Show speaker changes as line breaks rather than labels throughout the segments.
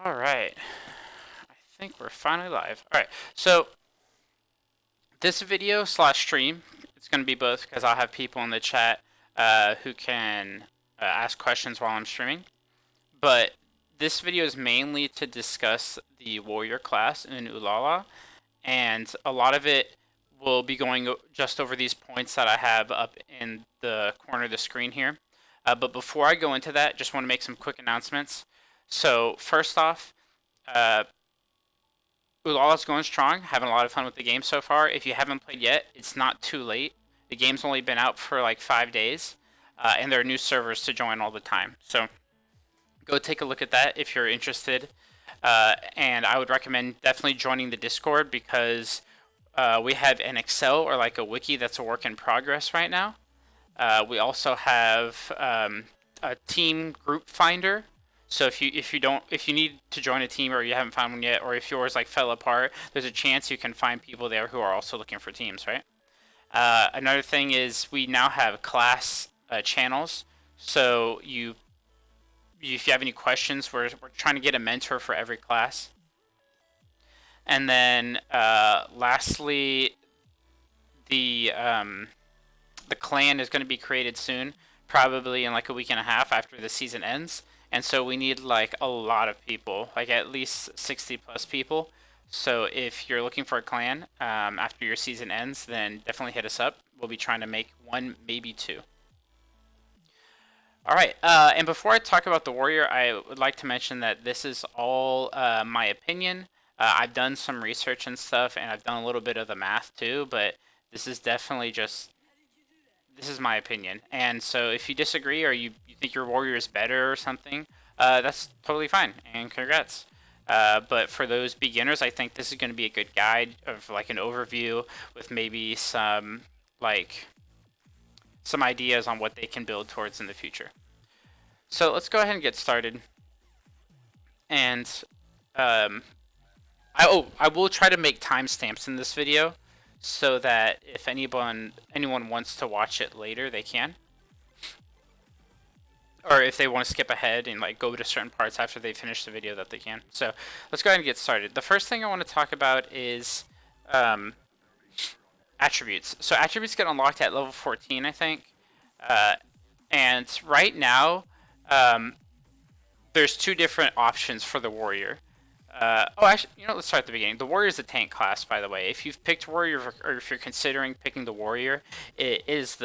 All right. I think we're finally live. All right. So this video slash stream, it's going to be both because I'll have people in the chat who can ask questions while I'm streaming. But this video is mainly to discuss the warrior class in Ulala, and a lot of it will be going just over these points that I have up in the corner of the screen here. But before I go into that, just want to make some quick announcements. So first off, uh, Ulala's going strong, having a lot of fun with the game so far. If you haven't played yet, it's not too late. The game's only been out for like 5 days, and there are new servers to join all the time. So go take a look at that if you're interested. And I would recommend definitely joining the Discord because we have an Excel or like a wiki that's a work in progress right now. We also have a team group finder. So if you need to join a team or you haven't found one yet, or if yours like fell apart, there's a chance you can find people there who are also looking for teams, right? Another thing is we now have class channels. So if you have any questions, we're trying to get a mentor for every class. And then lastly, the clan is going to be created soon, probably in like a week and a half after the season ends. And so we need like a lot of people, like at least 60 plus people. So if you're looking for a clan after your season ends, then definitely hit us up. We'll be trying to make one, maybe two. All right, and before I talk about the warrior, I would like to mention that this is all my opinion. I've done some research and stuff, and I've done a little bit of the math too, but this is definitely just this is my opinion. And so if you disagree or you think your warrior is better or something, that's totally fine. And congrats. But for those beginners, I think this is going to be a good guide of like an overview with maybe some ideas on what they can build towards in the future. So let's go ahead and get started. And I will try to make timestamps in this video so that if anyone wants to watch it later, they can. Or if they want to skip ahead and like go to certain parts after they finish the video, that they can. So let's go ahead and get started. The first thing I want to talk about is attributes. So attributes get unlocked at level 14, I think. And right now, there's two different options for the warrior. Actually, let's start at the beginning. The warrior is a tank class, by the way. If you've picked warrior, or if you're considering picking the warrior, it is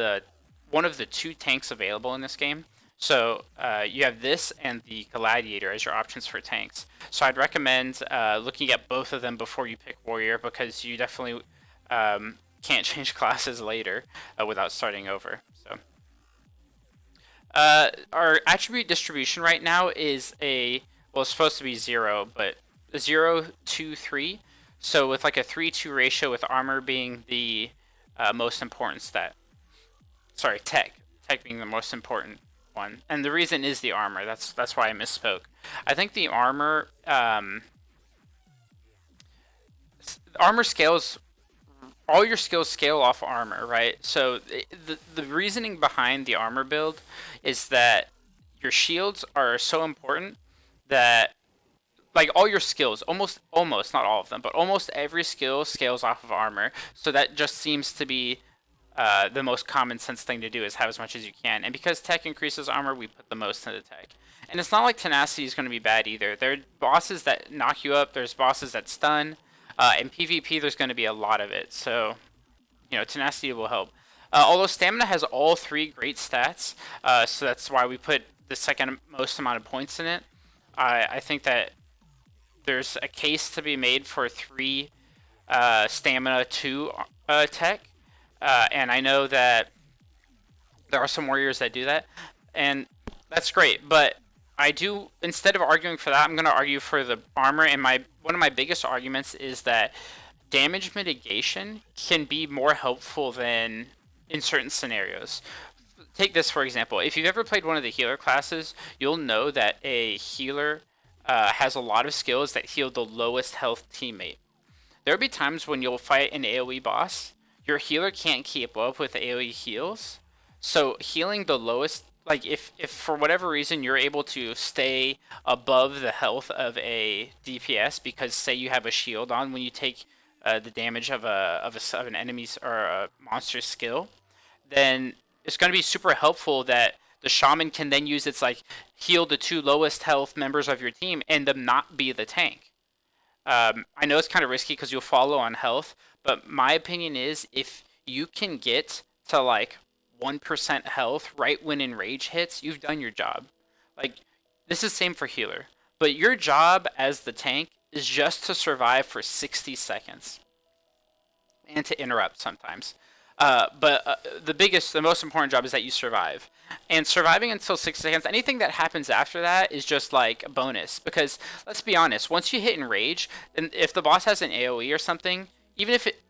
one of the two tanks available in this game. So you have this and the gladiator as your options for tanks. So I'd recommend looking at both of them before you pick warrior because you definitely can't change classes later without starting over. So our attribute distribution right now is it's supposed to be 0, but 0, 2, 3. So with like a 3-2 ratio, with armor being the most important stat. Sorry, tech being the most important one, and the reason is the armor. That's why I misspoke. I think the armor scales. All your skills scale off armor, right? So the reasoning behind the armor build is that your shields are so important that like all your skills, almost not all of them, but almost every skill scales off of armor. So that just seems to be the most common sense thing to do is have as much as you can. And because tech increases armor, we put the most into tech. And it's not like tenacity is going to be bad either. There are bosses that knock you up. There's bosses that stun. In PvP, there's going to be a lot of it. So, tenacity will help. Although stamina has all three great stats, so that's why we put the second most amount of points in it. I think that there's a case to be made for 3 stamina 2 tech. And I know that there are some warriors that do that, and that's great. But instead of arguing for that, I'm going to argue for the armor. And one of my biggest arguments is that damage mitigation can be more helpful than in certain scenarios. Take this for example. If you've ever played one of the healer classes, you'll know that a healer has a lot of skills that heal the lowest health teammate. There'll be times when you'll fight an AoE boss, your healer can't keep up with AoE heals, so healing the lowest like if for whatever reason you're able to stay above the health of a DPS because say you have a shield on when you take the damage of of an enemy's or a monster's skill, then it's going to be super helpful that the shaman can then use its like heal the two lowest health members of your team and them not be the tank. I know it's kind of risky because you'll follow on health, but my opinion is if you can get to like 1% health right when enrage hits, you've done your job. Like, this is same for healer, but your job as the tank is just to survive for 60 seconds and to interrupt sometimes. But the most important job is that you survive. And surviving until 6 seconds, anything that happens after that is just like a bonus. Because let's be honest, once you hit enrage, and if the boss has an AoE or something, even if it,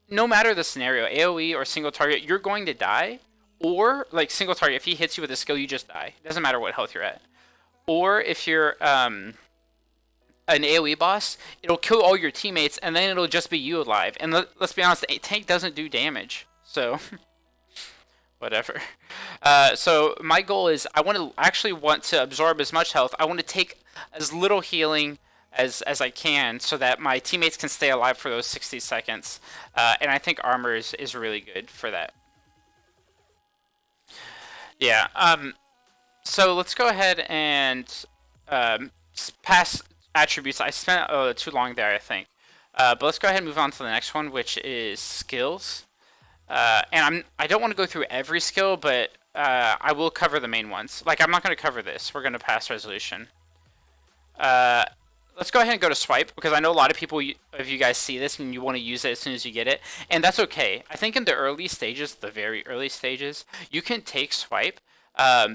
no matter the scenario, AoE or single target, you're going to die. Or like single target, if he hits you with a skill, you just die. It doesn't matter what health you're at. Or if you're an AoE boss, it'll kill all your teammates, and then it'll just be you alive. And let's be honest, the tank doesn't do damage, so whatever. So my goal is I want to absorb as much health. I want to take as little healing as I can, so that my teammates can stay alive for those 60 seconds. And I think armor is really good for that. Yeah. So let's go ahead and pass attributes. I spent too long there, I think. But let's go ahead and move on to the next one, which is skills. And I don't want to go through every skill, but I will cover the main ones. Like, I'm not going to cover this. We're going to pass resolution. Let's go ahead and go to swipe, because I know a lot of people of you guys see this and you want to use it as soon as you get it, and that's okay. I think in the early stages, the very early stages, you can take swipe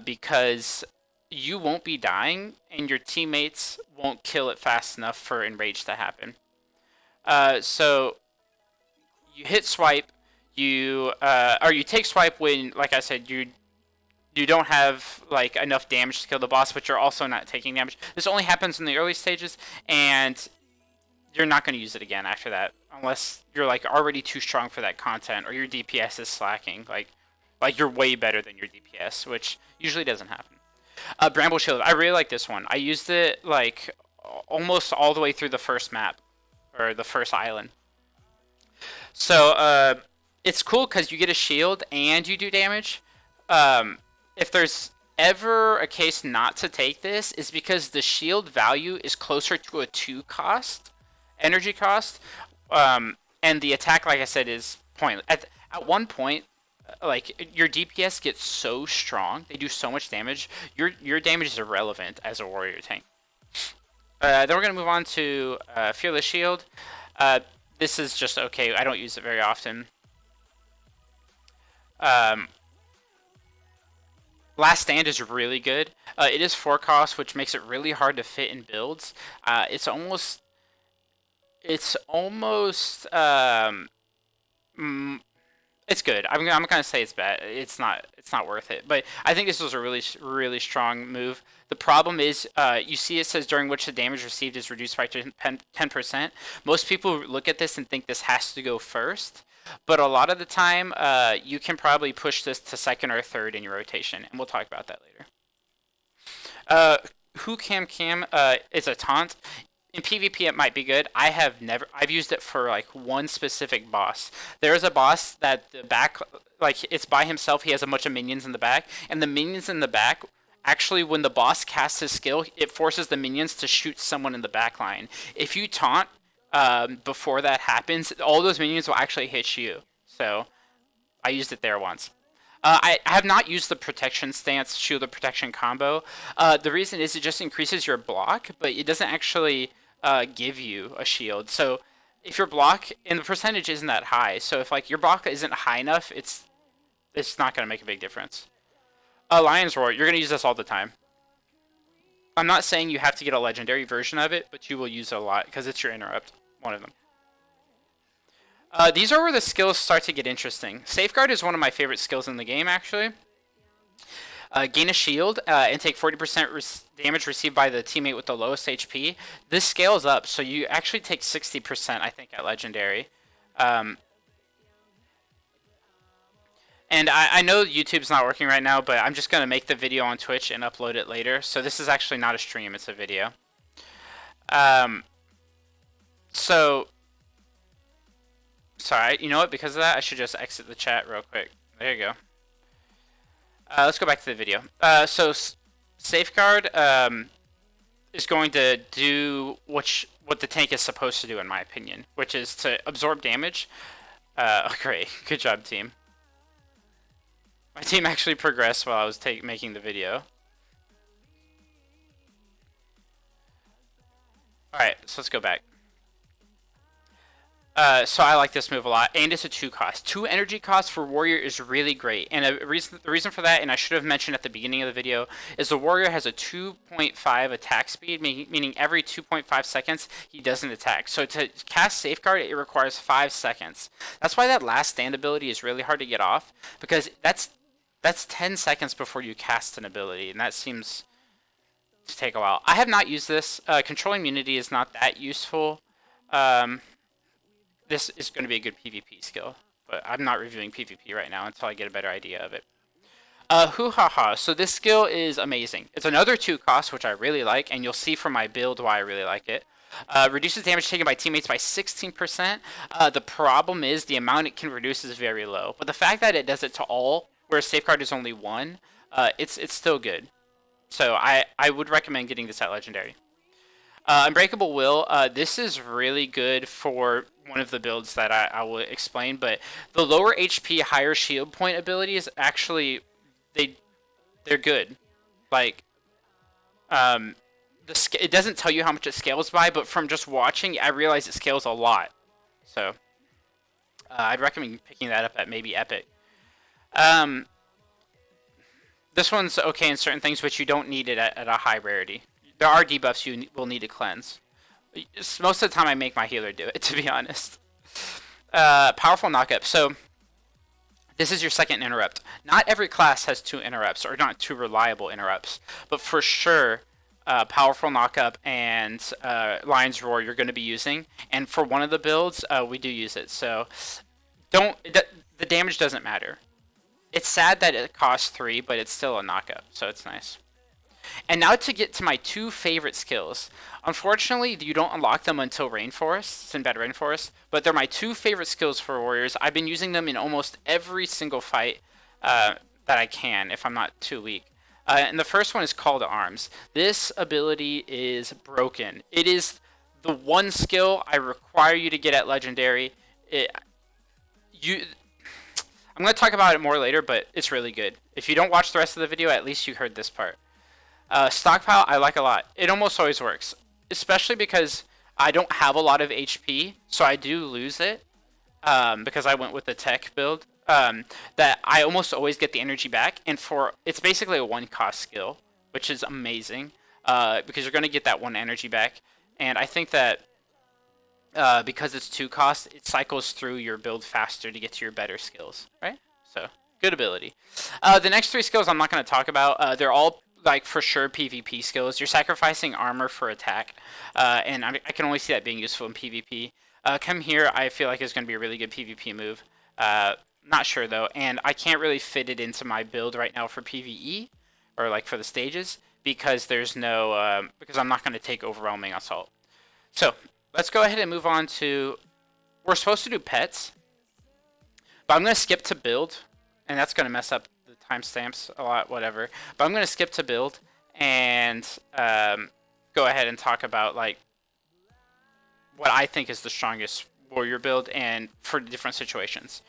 because you won't be dying and your teammates won't kill it fast enough for enrage to happen. So you hit swipe, or you take swipe when, like I said, you don't have like enough damage to kill the boss, but you're also not taking damage. This only happens in the early stages, and you're not going to use it again after that, unless you're like already too strong for that content, or your DPS is slacking. Like you're way better than your DPS, which usually doesn't happen. Bramble Shield, I really like this one. I used it like almost all the way through the first map, or the first island. So it's cool because you get a shield and you do damage. If there's ever a case not to take this, is because the shield value is closer to a 2 cost, energy cost, and the attack, like I said, is pointless. At one point, like your DPS gets so strong, they do so much damage. Your damage is irrelevant as a warrior tank. Then we're gonna move on to Fearless Shield. This is just okay. I don't use it very often. Last Stand is really good. It is 4 cost, which makes it really hard to fit in builds. It's almost it's good. I'm gonna say it's bad. It's not worth it. But I think this was a really strong move. The problem is, you see it says during which the damage received is reduced by 10%. Most people look at this and think this has to go first. But a lot of the time, you can probably push this to second or third in your rotation, and we'll talk about that later. Who Cam is a taunt. In PvP, it might be good. I've used it for like one specific boss. There's a boss that the back, like it's by himself. He has a bunch of minions in the back, and the minions in the back, actually, when the boss casts his skill, it forces the minions to shoot someone in the back line. If you taunt before that happens, all those minions will actually hit you. So I used it there once. I have not used the protection stance shield of protection combo. The reason is it just increases your block, but it doesn't actually give you a shield. So if your block, and the percentage isn't that high, so if like your block isn't high enough, it's not going to make a big difference. Lion's Roar, you're going to use this all the time. I'm not saying you have to get a legendary version of it, but you will use it a lot because it's your interrupt, one of them. These are where the skills start to get interesting. Safeguard is one of my favorite skills in the game, actually. Gain a shield and take 40% damage received by the teammate with the lowest HP. This scales up, so you actually take 60%, I think, at legendary. And I know YouTube's not working right now, but I'm just going to make the video on Twitch and upload it later. So this is actually not a stream, it's a video. So, sorry, you know what? Because of that, I should just exit the chat real quick. There you go. Let's go back to the video. So Safeguard is going to do what the tank is supposed to do, in my opinion, which is to absorb damage. Great. Good job, team. My team actually progressed while I was making the video. Alright, so let's go back. So I like this move a lot, and it's a 2 cost. 2 energy cost for Warrior is really great, and the reason for that, and I should have mentioned at the beginning of the video, is the Warrior has a 2.5 attack speed, meaning every 2.5 seconds he doesn't attack. So to cast Safeguard, it requires 5 seconds. That's why that last stand ability is really hard to get off, because that's 10 seconds before you cast an ability, and that seems to take a while. I have not used this. Control Immunity is not that useful. This is going to be a good PvP skill, but I'm not reviewing PvP right now until I get a better idea of it. Hoo-ha-ha. So this skill is amazing. It's another 2 cost, which I really like, and you'll see from my build why I really like it. Reduces damage taken by teammates by 16%. The problem is the amount it can reduce is very low, but the fact that it does it to all, whereas Safeguard is only 1, it's still good. So I would recommend getting this at Legendary. Unbreakable Will, this is really good for one of the builds that I will explain, but the lower HP, higher shield point abilities actually, they're good. Like, it doesn't tell you how much it scales by, but from just watching, I realize it scales a lot. So, I'd recommend picking that up at maybe Epic. This one's okay in certain things, but you don't need it at a high rarity. There are debuffs you will need to cleanse. Most of the time I make my healer do it, to be honest. Powerful knockup. So this is your second interrupt. Not every class has 2 interrupts, or not 2 reliable interrupts, but for sure powerful knockup and Lion's Roar you're going to be using. And for one of the builds, we do use it. So the damage doesn't matter. It's sad that it costs 3, but it's still a knockup, so it's nice. And now to get to my 2 favorite skills. Unfortunately, you don't unlock them until Rainforest, Sinbad Rainforest, but they're my 2 favorite skills for Warriors. I've been using them in almost every single fight that I can, if I'm not too weak. And the first one is Call to Arms. This ability is broken. It is the one skill I require you to get at Legendary. I'm going to talk about it more later, but it's really good. If you don't watch the rest of the video, at least you heard this part. Stockpile, I like a lot. It almost always works, especially because I don't have a lot of HP, so I do lose it because I went with the tech build. That I almost always get the energy back, and it's basically a 1-cost skill, which is amazing because you're going to get that 1 energy back. And I think that because it's 2 costs, it cycles through your build faster to get to your better skills, right? So good ability. The next 3 skills I'm not going to talk about. They're all like for sure PvP skills. You're sacrificing armor for attack, and I can only see that being useful in PvP. Come Here, I feel like is going to be a really good PvP move. Not sure though, and I can't really fit it into my build right now for PvE or like for the stages because there's no because I'm not going to take Overwhelming Assault. So let's go ahead and move on to. We're supposed to do pets, but I'm going to skip to build, and that's going to mess up the timestamps a lot, whatever. But I'm going to skip to build and go ahead and talk about like what I think is the strongest warrior build and for different situations.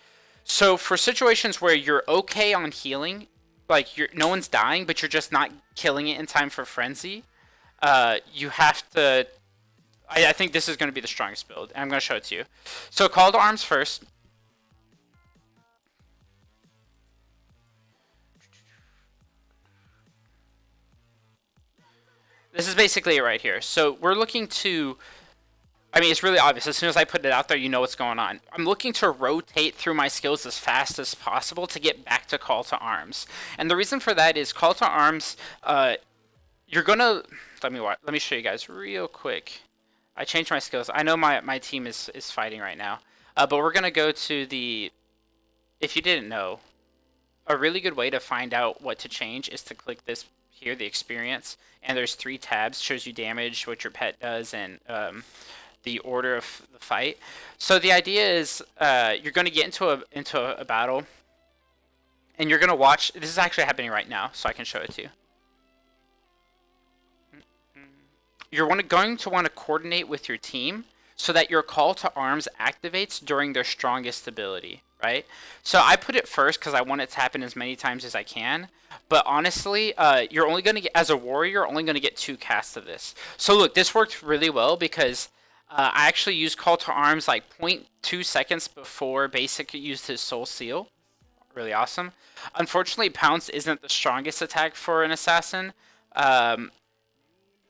So for situations where you're okay on healing, like no one's dying, but you're just not killing it in time for frenzy, you have to. I think this is going to be the strongest build, and I'm going to show it to you. So Call to Arms first. This is basically it right here. So we're looking to. I mean, it's really obvious. As soon as I put it out there, you know what's going on. I'm looking to rotate through my skills as fast as possible to get back to Call to Arms. And the reason for that is Call to Arms, you're going to... Let me show you guys real quick. I changed my skills. I know my team is fighting right now. But we're going to go to the... If you didn't know, a really good way to find out what to change is to click this here, the experience, and there's 3 tabs, shows you damage, what your pet does, and the order of the fight. So the idea is you're going to get into a battle, and you're going to watch. This is actually happening right now, so I can show it to you. You're going to want to coordinate with your team so that your call to arms activates during their strongest ability, right? So I put it first because I want it to happen as many times as I can. But honestly, you're only going to get, as a warrior, you're only going to get 2 casts of this. So look, this worked really well because I actually used call to arms like 0.2 seconds before Basic used his soul seal. Really awesome. Unfortunately, Pounce isn't the strongest attack for an assassin.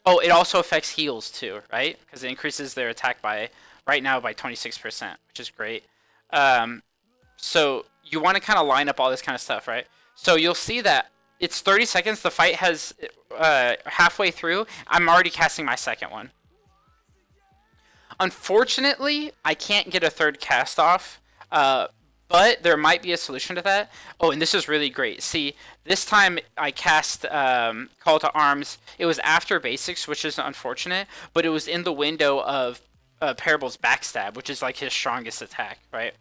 Oh, it also affects heals too, right? Because it increases their attack by, right now, by 26%, which is great. So you want to kind of line up all this kind of stuff, right? So you'll see that it's 30 seconds. The fight has halfway through. I'm already casting my second one. Unfortunately, I can't get a third cast off, but there might be a solution to that. Oh, and this is really great. See, this time I cast Call to Arms. It was after Basics, which is unfortunate, but it was in the window of Parable's Backstab, which is like his strongest attack, right?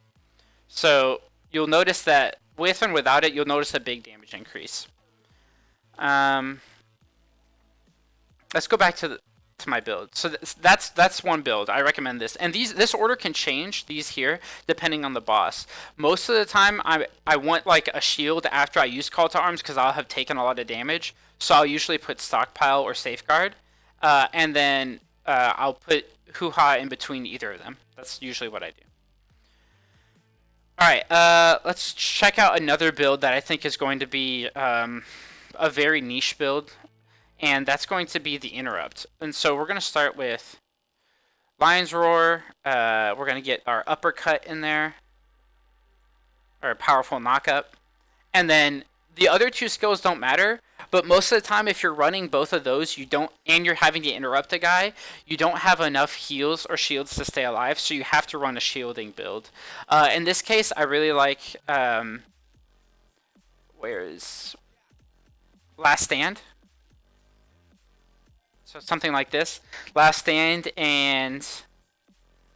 So you'll notice that with and without it, you'll notice a big damage increase. Let's go back to my build. So that's one build. I recommend this. And this order can change, these here, depending on the boss. Most of the time, I want like a shield after I use Call to Arms because I'll have taken a lot of damage. So I'll usually put Stockpile or Safeguard. And then I'll put Hoo-Ha in between either of them. That's usually what I do. Alright, let's check out another build that I think is going to be a very niche build. And that's going to be the Interrupt. And so we're going to start with Lion's Roar. We're going to get our Uppercut in there. Or Powerful Knockup. And then the other 2 skills don't matter. But most of the time, if you're running both of those, and you're having to interrupt a guy, you don't have enough heals or shields to stay alive. So you have to run a shielding build. In this case, I really like... where is... Last Stand. So something like this. Last Stand and...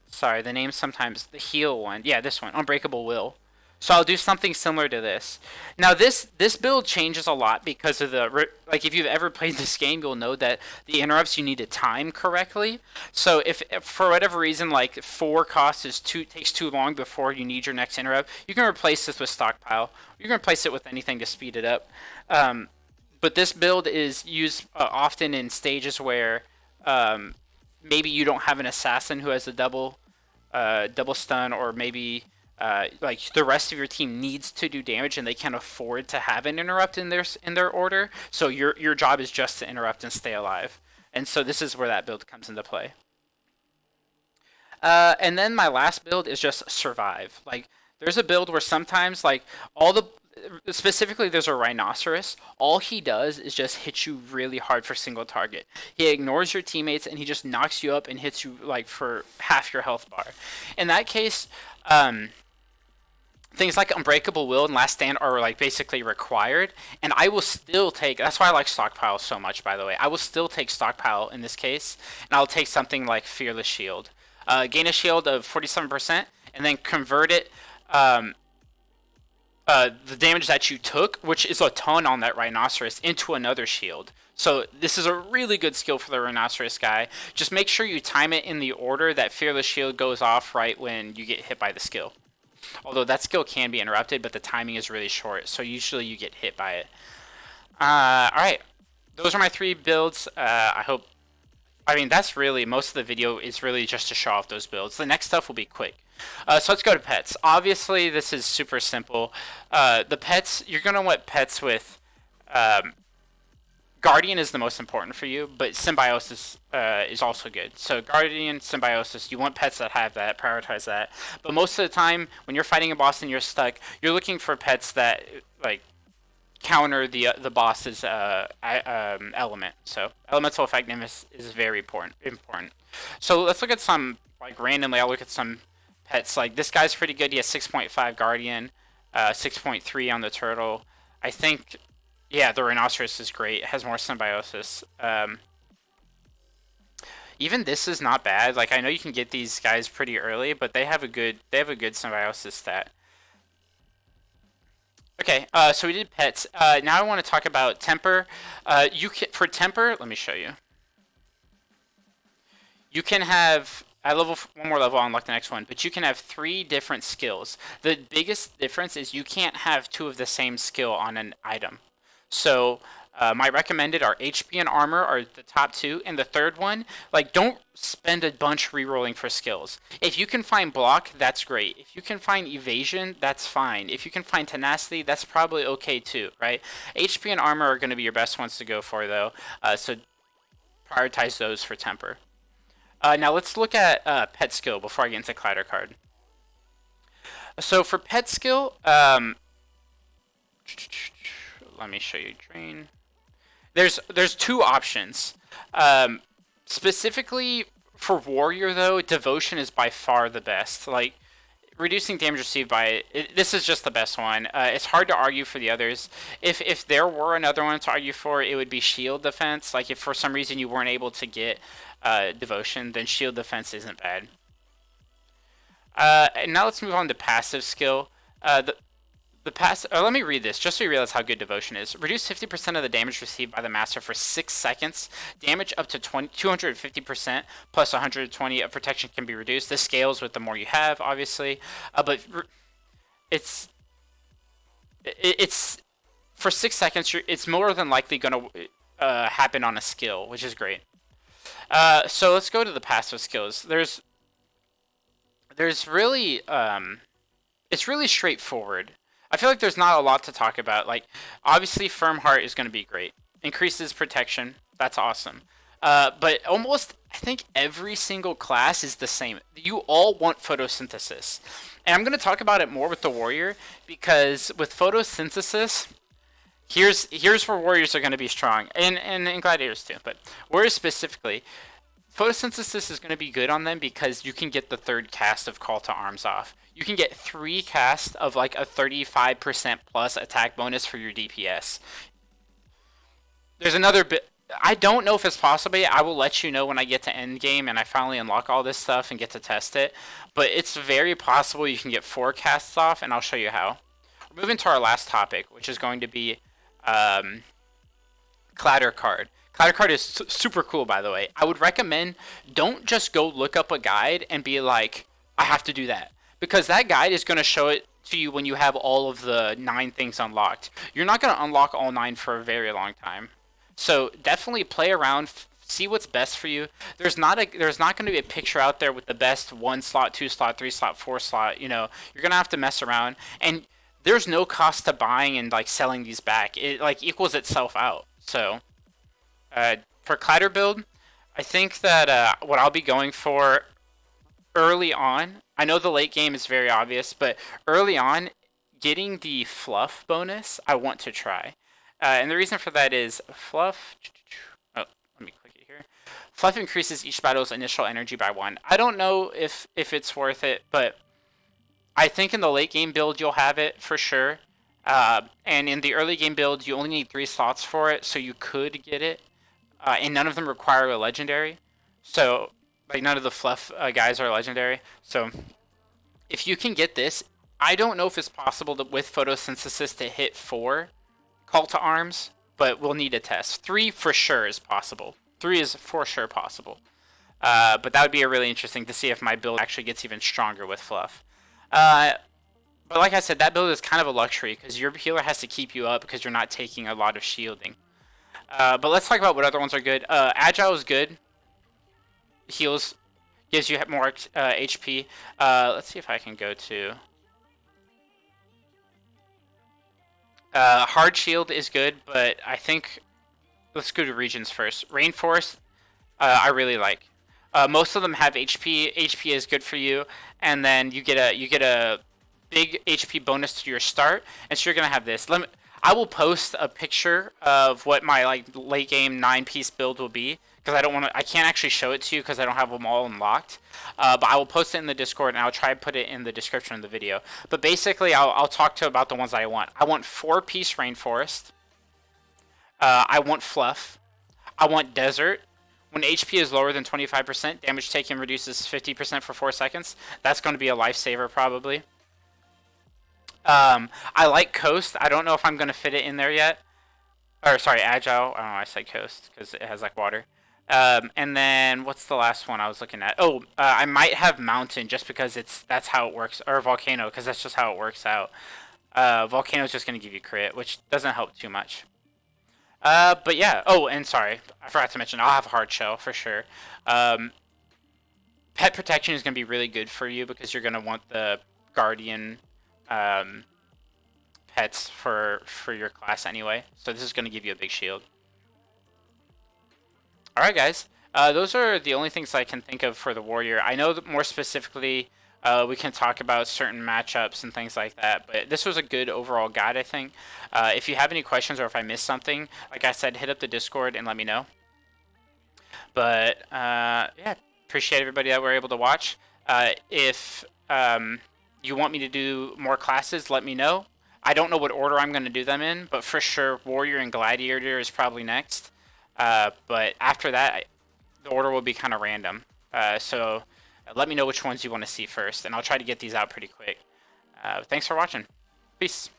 Sorry, the name sometimes... The heal one. Yeah, this one. Unbreakable Will. So I'll do something similar to this. Now this build changes a lot because of the... Like if you've ever played this game, you'll know that the interrupts you need to time correctly. So if for whatever reason like 4 costs takes too long before you need your next interrupt, you can replace this with Stockpile. You can replace it with anything to speed it up. But this build is used often in stages where maybe you don't have an assassin who has a double stun, or maybe like the rest of your team needs to do damage and they can't afford to have an interrupt in their order. So your job is just to interrupt and stay alive. And so this is where that build comes into play. And then my last build is just Survive. Like there's a build where sometimes like specifically there's a Rhinoceros. All he does is just hit you really hard for single target. He ignores your teammates and he just knocks you up and hits you like for half your health bar. In that case, things like Unbreakable Will and Last Stand are like basically required, and I will still take... That's why I like Stockpile so much, by the way. I will still take Stockpile in this case, and I'll take something like Fearless Shield. Gain a shield of 47%, and then convert it... the damage that you took, which is a ton on that Rhinoceros, into another shield. So this is a really good skill for the Rhinoceros guy. Just make sure you time it in the order that Fearless Shield goes off right when you get hit by the skill. Although that skill can be interrupted, but the timing is really short, so usually you get hit by it. Alright, those are my 3 builds. I mean, that's really, most of the video is really just to show off those builds. The next stuff will be quick. So let's go to pets. Obviously, this is super simple. The pets, you're going to want pets with... Guardian is the most important for you, but Symbiosis is also good. So Guardian, Symbiosis, you want pets that have that, prioritize that. But most of the time, when you're fighting a boss and you're stuck, you're looking for pets that like counter the boss's element. So elemental effectiveness is very important. So let's look at some, like randomly, I'll look at some pets. Like this guy's pretty good. He has 6.5 Guardian, 6.3 on the Turtle. I think, yeah, the Rhinoceros is great. It has more symbiosis. Even this is not bad. Like I know you can get these guys pretty early, but they have a good symbiosis stat. Okay, so we did pets. Now I want to talk about temper. For temper, let me show you. You can have at one more level. I'll unlock the next one, but you can have 3 different skills. The biggest difference is you can't have 2 of the same skill on an item. So my recommended are HP and armor are the top 2, and the third one, like don't spend a bunch rerolling for skills. If you can find block, that's great. If you can find evasion, that's fine. If you can find tenacity, that's probably okay too, right? HP and armor are going to be your best ones to go for though, so prioritize those for temper. Now let's look at pet skill before I get into Clatter Card. So for pet skill, let me show you drain. There's 2 options. Specifically for warrior though, devotion is by far the best. Like reducing damage received by this is just the best one. It's hard to argue for the others. If there were another one to argue for, it would be shield defense. Like if for some reason you weren't able to get devotion, then shield defense isn't bad. And now let's move on to passive skill. The passive. Let me read this just so you realize how good devotion is. Reduce 50% of the damage received by the master for 6 seconds. Damage up to 250% plus 120 of protection can be reduced. This scales with the more you have, obviously. But it's for 6 seconds. It's more than likely going to happen on a skill, which is great. So let's go to the passive skills. There's really it's really straightforward. I feel like there's not a lot to talk about. Like obviously Firm Heart is going to be great. Increases protection. That's awesome. But almost I think every single class is the same. You all want photosynthesis. And I'm going to talk about it more with the warrior because with photosynthesis, here's where warriors are going to be strong, and gladiators too, but warriors specifically, photosynthesis is going to be good on them because you can get the 3rd cast of Call to Arms off. You can get 3 casts of like a 35% plus attack bonus for your DPS. There's another bit. I don't know if it's possible yet. I will let you know when I get to end game and I finally unlock all this stuff and get to test it. But it's very possible you can get 4 casts off, and I'll show you how. We're moving to our last topic, which is going to be Clatter Card. Clatter Card is super cool, by the way. I would recommend don't just go look up a guide and be like, I have to do that. Because that guide is going to show it to you when you have all of the 9 things unlocked. You're not going to unlock all 9 for a very long time. So definitely play around, see what's best for you. There's not going to be a picture out there with the best 1 slot, 2 slot, 3 slot, 4 slot. You know, you're going to have to mess around. And there's no cost to buying and like selling these back. It like equals itself out. So for Clatter build, I think that what I'll be going for early on, I know the late game is very obvious, but early on, getting the fluff bonus, I want to try. And the reason for that is fluff. Oh, let me click it here. Fluff increases each battle's initial energy by 1. I don't know if it's worth it, but I think in the late game build you'll have it for sure. And in the early game build, you only need 3 slots for it, so you could get it. And none of them require a legendary. So, like, none of the fluff guys are legendary. So, if you can get this, I don't know if it's possible with photosynthesis to hit 4 Call to Arms, but we'll need a test. 3 for sure is possible. 3 is for sure possible. But that would be really interesting to see if my build actually gets even stronger with fluff. But like I said, that build is kind of a luxury because your healer has to keep you up because you're not taking a lot of shielding. But let's talk about what other ones are good. Agile is good. Heals, gives you more HP. Let's see if I can go to... Hard Shield is good, but I think... Let's go to regions first. Rainforest, I really like. Most of them have HP. HP is good for you, and then you get a big HP bonus to your start, and so you're gonna have this. I will post a picture of what my like late game 9-piece build will be, because I don't want to. I can't actually show it to you because I don't have them all unlocked. But I will post it in the Discord and I'll try to put it in the description of the video. But basically, I'll talk to about the ones I want. I want 4-piece rainforest. I want fluff. I want desert. When HP is lower than 25%, damage taken reduces 50% for 4 seconds. That's going to be a lifesaver probably. I like coast. I don't know if I'm going to fit it in there yet. Or sorry, agile. I don't know. I said coast because it has like water. And then what's the last one I was looking at? Oh, I might have mountain just because that's how it works, or volcano because that's just how it works out. Volcano is just going to give you crit, which doesn't help too much. But yeah. Oh, and sorry, I forgot to mention I'll have hard shell for sure. Pet protection is going to be really good for you because you're going to want the guardian pets for your class anyway. So this is going to give you a big shield. Alright guys, those are the only things I can think of for the warrior. I know that more specifically we can talk about certain matchups and things like that, but this was a good overall guide I think. If you have any questions or if I missed something, like I said, hit up the Discord and let me know. But yeah, appreciate everybody that were able to watch. If you want me to do more classes, let me know. I don't know what order I'm going to do them in, but for sure warrior and gladiator is probably next. But after that, the order will be kind of random. So let me know which ones you want to see first, and I'll try to get these out pretty quick. Thanks for watching. Peace.